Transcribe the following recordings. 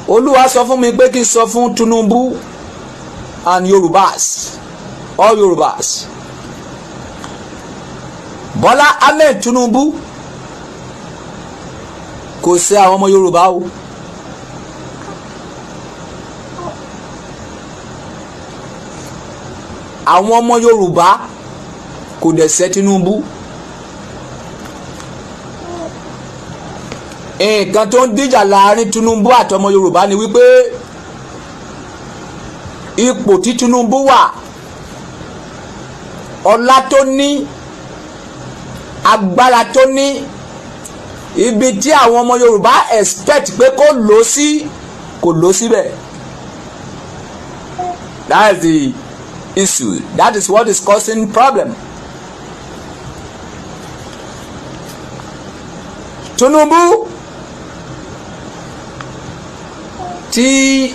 Olúwa sọ fún mi pé kí n sọ fún Tinubu and Yorubas, all Yorubas. Bọ́lá Ahmed Tinubu kò ṣe àwọn ọmọ Yorùbá o. Àwọn ọmọ Yorùbá kò dẹ̀ ṣe Tinubu. Nǹkan tó ń díjà láàrin Tinubu àtọmọ Yorùbá ni wípé ipò tí Tinubu wà, ọlá tó ní, agbára tó ní, ibi tí àwọn ọmọ Yorùbá expect pé kó lò sí, kò lò síbẹ̀. That is the issue. That is what is causing problem. Tinubu tí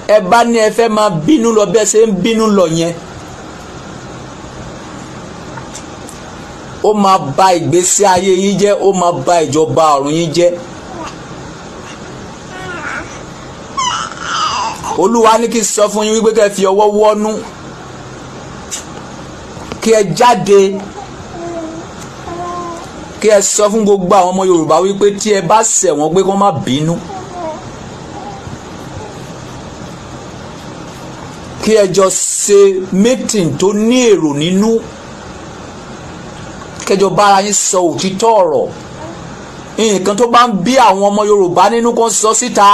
ẹ bá ní ẹ fẹ́ máa bínú lọ bẹ́ẹ̀ ṣe ń bínú lọ yẹn, ó máa bà ìgbésí ayé yín jẹ́, ó máa bà ìjọba ọ̀run yín jẹ́. Olúwa ní kí n sọ fún yín wípé kẹ́ fi ọwọ́ wọ́nú, kí ẹ jáde, kí ẹ sọ fún gbogbo àwọn ọmọ Yorùbá wípé tí ẹ bá ṣẹ̀ wọ́n pé kí wọ́n má bínú, kí ẹ jọ ṣe meeting tó ní èrò nínú, kẹjọ bára yín sọ òtítọ́ ọ̀rọ̀. Nǹkan tó bá ń bí àwọn ọmọ Yorùbá nínú kó sọ síta,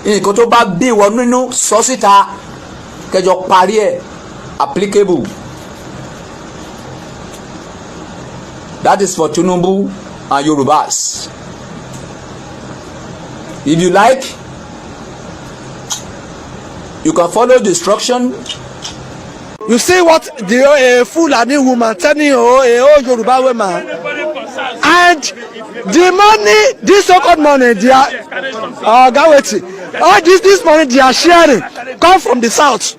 nǹkan tó bá bí ìwọ nínú sọ síta, kẹjọ parí ẹ̀ applicable. That is for Tinubu and Yorubas. If you like, you can follow the instruction. You see what the Fulani woman telling you, a old Yoruba woman, and the money, this so-called money, they are all this money they are sharing come from the south.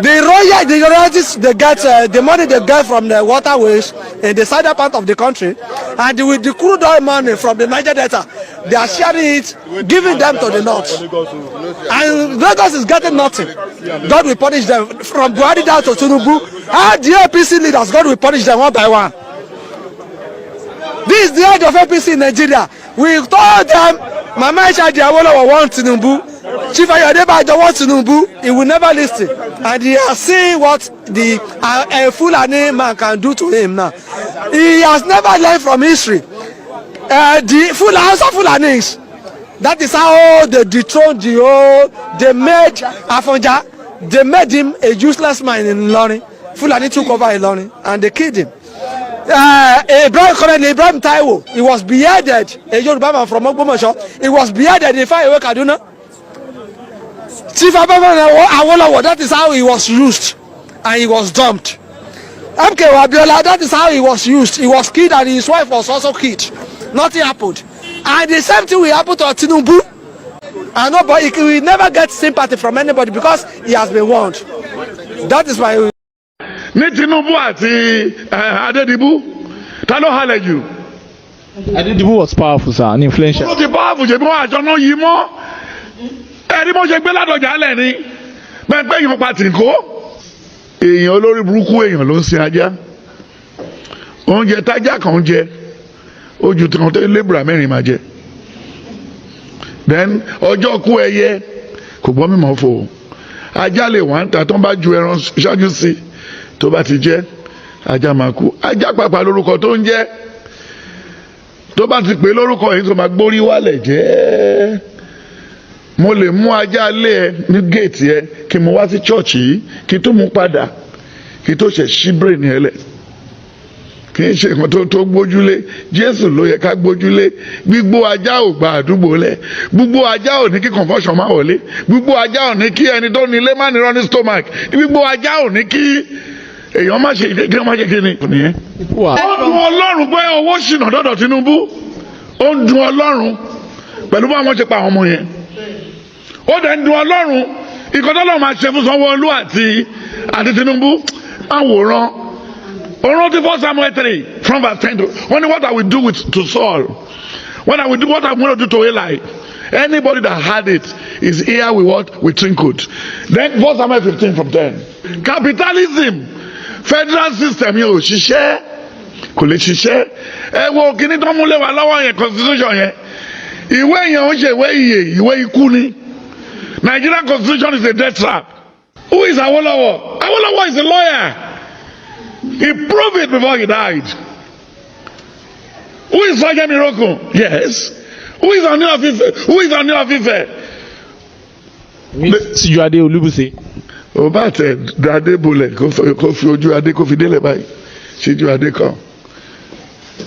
The royalties they get, the money they get from the waterways in the southern part of the country, and with the crude oil money from the Niger Delta, they are sharing it, giving them to the north. And Lagos is getting nothing. God will punish them. From Buhari down to Tinubu, how the APC leaders, God will punish them one by one. This is the end of APC in Nigeria. We told them, Mama Asiwaju Awolowo wants Tinubu, Chief Ayodebajo wants Tinubu. He will never listen, and he has seen what the Fulani man can do to him now. He has never learned from history. The Fulanis, that is how they dethroned the whole. They made Afonja. They made him a useless man in Ilorin. Fulani took over Ilorin and they killed him. Ibrahim Taiwo, he was beheaded. A Yoruba man from Ogbomoso, he was beheaded in Fayewe, Kaduna. Chief Awolowo, that is how he was used, and he was dumped. MK Abiola, that is how he was used. He was killed and his wife was also killed. Nothing happened. And the same thing will happen to Tinubu. And nobody, he will never get sympathy from anybody because he has been warned. That is why. Ní Tinubu àti Adedibu, ta ló halẹ̀ jù? Adedibu was powerful, sir, and influential. Ó ti powerful ṣe bí wọ́n àjọ náà yìí mọ́. Ẹ̀rí mo ṣe gbé ládọ̀jà lẹ̀ ni. Bẹ́ẹ̀ pé èèyàn pa tìǹkó. Èèyàn olórí burúkú èèyàn ló ń sin ajá. Oúnjẹ tájá kan jẹ, ojú tí kan tó lébùrà mẹ́rin máa jẹ. Then ọjọ́ kú ẹyẹ kò gbọ́ mímọ́ fò. Ajá lè wá ń ta tó ń bá ju ẹran ṣáájú sí tó bá ti jẹ́ ajá máa kú. Ajá pàpà lórúkọ tó ń jẹ́ tó bá ti pè lórúkọ yìí tó máa gbórí wálẹ̀ jẹ́. Mo lè mú ajá lé ẹ ní géètì ẹ kí mo wá sí chọ́ọ̀chì yìí kí tó mú padà kí tó ṣe ṣí brain ẹ lẹ̀. Kì í ṣe nǹkan tó gbójúlé. Jésù ló yẹ ká gbójúlé. Gbígbó ajá ò gba àdúgbò lẹ̀. Gbígbó ajá ò ní kí confusion máa wọlé. Gbígbó ajá ò ní kí ẹni tó ní ilé má ní running stomach. Gbígbó ajá ò ní kí èèyàn má ṣe kí wọ́n má ṣe kí ni. Ó dùn Ọlọ́run pé owó ṣìnà dọ́dọ̀ Tinubu. Ó ń dùn Ọlọ́run pẹ̀lú bá wọn ṣe pa àwọn ọmọ yẹn. Ó dẹ̀ ń dùn Ọlọ́run ìkọ́tọ́lọ́ máa ṣe fún Sanwó-Olú àti Tinubu. Àwòrán. Oron 1 Samuel 3 from verse 10 to only what I will do to Saul. What I'm going to do to Eli, anybody that had it, his ear with what? With twinkled. Then 1 Samuel 15 from 10. Capitalism, federal system, yóò ṣiṣẹ́, kò lè ṣiṣẹ́. Ẹ wo kíní tó múlẹ̀ wá lọ́wọ́ yẹn constitution yẹn. Ìwé yẹn ó ṣe ìwé ìyè, ìwé ikú ni. Nigerian constitution is a death trap. Who is Awolowo? Awolowo is a lawyer. He proved it before he died. Who is Sergeant Miracle? Yes. Who is Oni of Ife? Who is Oni of Ife? Asiwaju Olúbùṣe. O bá tẹ Adé bolẹ̀ kó fi ojú Adé kó fi délẹ̀ báyìí. Ṣíjú Adé kan.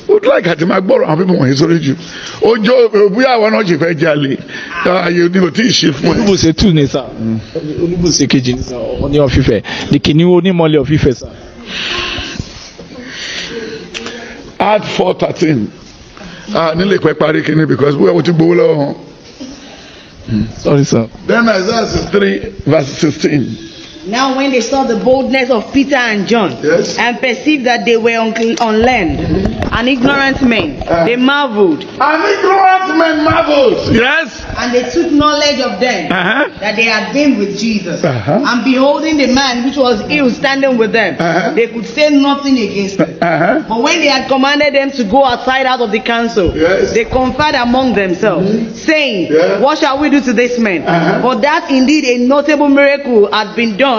Would like àti máa gbọ́rọ̀ àwọn pípọ̀ wọ̀nyí sórí jù. Ojú bóyá àwọn náà ṣe fẹ́ jalè. Ayé ni o tí ì ṣe fún ẹ. Olúbùṣe 2 ni sir. Olúbùṣe 2 ni sir. Oni of Ife. The kìnìún onímọ̀lẹ̀ of Ife sir. Add 4:13. Nílé pẹ́ parí kíní because bóyá o ti gbowó lọ́wọ́ wọn. Sorry sir. Then Isaiah 63 verse 16. Now when they saw the boldness of Peter and John, Yes. and perceived that they were unlearned and ignorant men, they marveled, An ignorant man marvels. Yes. and they took knowledge of them that they had been with Jesus. And beholding the man which was ill standing with them, they could say nothing against him. But when they had commanded them to go outside out of the council, Yes. they conferred among themselves, saying, Yeah. What shall we do to this man? For that indeed a notable miracle had been done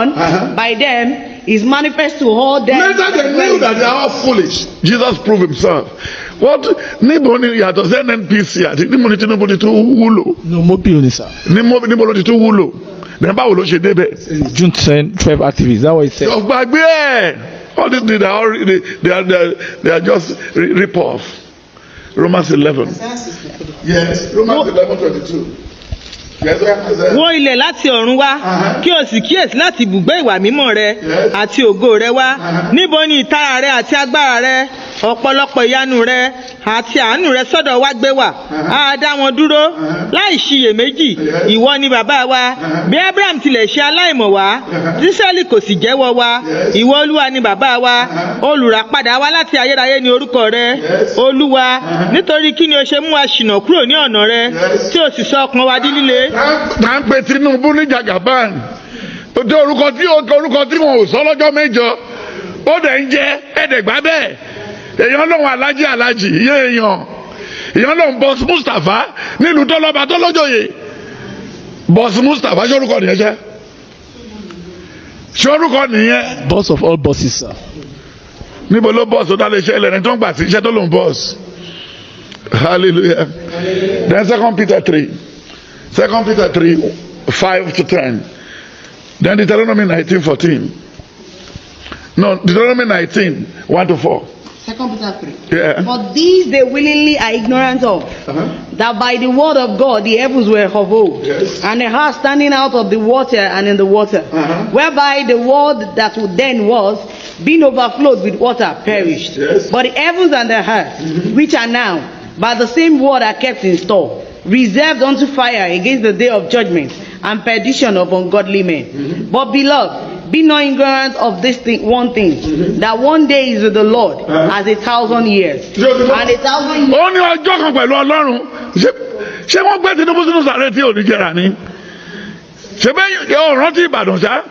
by them is manifest to all them. Later they knew that they are all foolish. Jesus proved himself. What? Níbo ni yàtọ̀ sí NNPC àti níbo ni Tinubu ti tún wúlò? No mobile ni sir. Níbo ló ti tún wúlò? Ní báwo ló ṣe débẹ̀? June 12 activists. That was it said. Ọ̀gbàgbé ẹ̀. All these they are just rip off. Romans 11. Yes. Romans 11:22. Wó ilẹ̀ láti ọ̀run wá kí o sì kíyèsí láti ibùgbé ìwà mímọ́ rẹ àti ògo rẹ wá. Níbo ni ìtara rẹ àti agbára rẹ, ọ̀pọ̀lọpọ̀ ìyanu rẹ àti àánú rẹ sọ́dọ̀ wa gbé wà? A dá wọn dúró láì ṣiyèméjì. Ìwọ ni bàbá wa. Bí Abraham tilẹ̀ ṣe aláìmọ̀ wá, Ísírẹ́lì kò sì jẹ́wọ́ wa. Ìwọ Olúwa ni bàbá wa. Olùràpadà wa láti ayérayé ni orúkọ rẹ. Olúwa, nítorí kí ni o ṣe mú wa ṣìnà kúrò ní ọ̀nà rẹ tí o sì sọ ọkàn wa di líle? Tá ń pe Tinubu ní Jagaban. Orúkọ tí wọn ò sọ lọ́jọ́ mẹ́jọ. Ó dẹ̀ ń jẹ́ ẹ̀ẹ́dẹ̀gbá bẹ́ẹ̀. Èèyàn lòun alájì iye èèyàn lòun Boss Mustapha nílùú tọ́lọ́ba tọ́lọ́jọ́yè. Boss Mustapha ṣé orúkọ nìyẹn jẹ́? Ṣé orúkọ nìyẹn? Boss of all bosses sir. Níbo ló bọ́ọ̀sì ó dá lè ṣe ẹlẹ́rìn tó ń gbà sí iṣẹ́ tó lòun bọ́ọ̀sì? Hallelujah. Then 2 Peter 3. 2 Peter 3, 5-10. Then Deuteronomy 19:14. No, Deuteronomy 19, 1-4. 2 Peter 3. Yeah. But these they willingly are ignorant of, that by the word of God the heavens were of old, Yes. and the earth standing out of the water and in the water, whereby the world that then was, being overflowed with water, perished. Yes. But the heavens and the earth, which are now, by the same word are kept in store, reserved unto fire against the day of judgment and perdition of ungodly men. But beloved, be not ignorant of this one thing, that one day is with the Lord as 1,000 years, and 1,000 years. Ó ní ọjọ́ kan pẹ̀lú Ọlọ́run. Ṣé wọ́n gbé Tinubu sínú sàrẹ́ tí ò ní jẹrà ni? Ṣé bẹ́ẹ̀ yóò rántí Ìbàdàn ṣá?